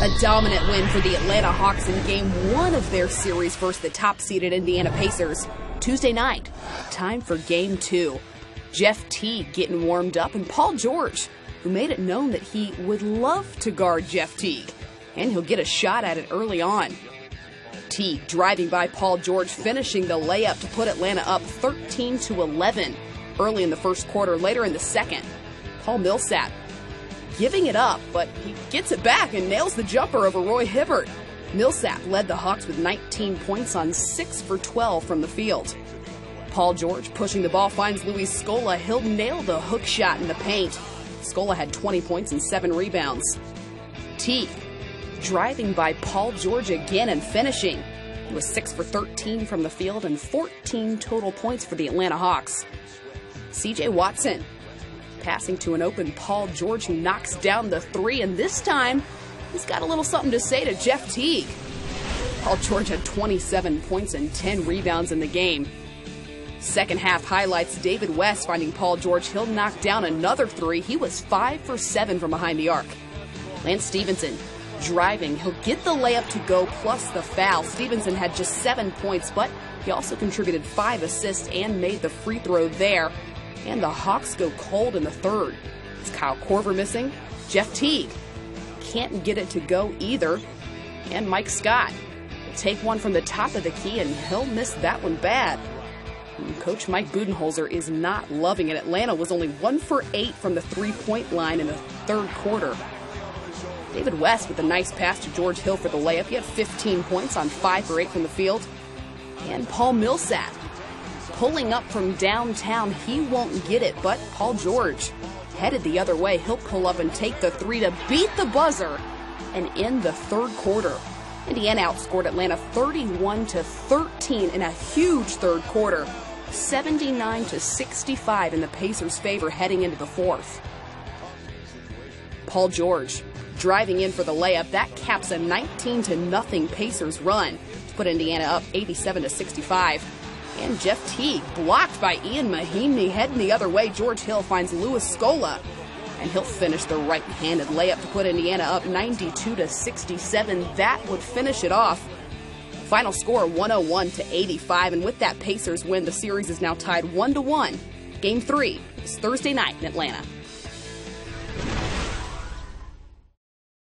A dominant win for the Atlanta Hawks in Game 1 of their series versus the top-seeded Indiana Pacers. Tuesday night, time for Game 2. Jeff Teague getting warmed up, and Paul George, who made it known that he would love to guard Jeff Teague, and he'll get a shot at it early on. Teague driving by Paul George, finishing the layup to put Atlanta up 13-11 early in the first quarter. Later in the second, Paul Millsap giving it up, but he gets it back and nails the jumper over Roy Hibbert. Millsap led the Hawks with 19 points on 6 for 12 from the field. Paul George pushing the ball finds Luis Scola. He'll nail the hook shot in the paint. Scola had 20 points and 7 rebounds. Teague driving by Paul George again and finishing. He was 6 for 13 from the field and 14 total points for the Atlanta Hawks. C.J. Watson passing to an open Paul George, who knocks down the three, and this time he's got a little something to say to Jeff Teague. Paul George had 27 points and 10 rebounds in the game. Second half highlights, David West finding Paul George. He'll knock down another three. He was 5 for 7 from behind the arc. Lance Stephenson driving. He'll get the layup to go plus the foul. Stephenson had just 7 points, but he also contributed 5 assists and made the free throw there. And the Hawks go cold in the third. Is Kyle Korver missing? Jeff Teague can't get it to go either. And Mike Scott will take one from the top of the key, and he'll miss that one bad. And Coach Mike Budenholzer is not loving it. Atlanta was only 1 for 8 from the three-point line in the third quarter. David West with a nice pass to George Hill for the layup. He had 15 points on 5 for 8 from the field. And Paul Millsap pulling up from downtown. He won't get it, but Paul George headed the other way. He'll pull up and take the three to beat the buzzer and end the third quarter. Indiana outscored Atlanta 31-13 in a huge third quarter, 79-65 in the Pacers' favor heading into the fourth. Paul George driving in for the layup. That caps a 19-0 Pacers run to put Indiana up 87-65. And Jeff Teague blocked by Ian Mahinmi. Heading the other way, George Hill finds Luis Scola, and he'll finish the right-handed layup to put Indiana up 92-67. That would finish it off. Final score 101-85, and with that Pacers win, the series is now tied 1-1. Game 3 is Thursday night in Atlanta.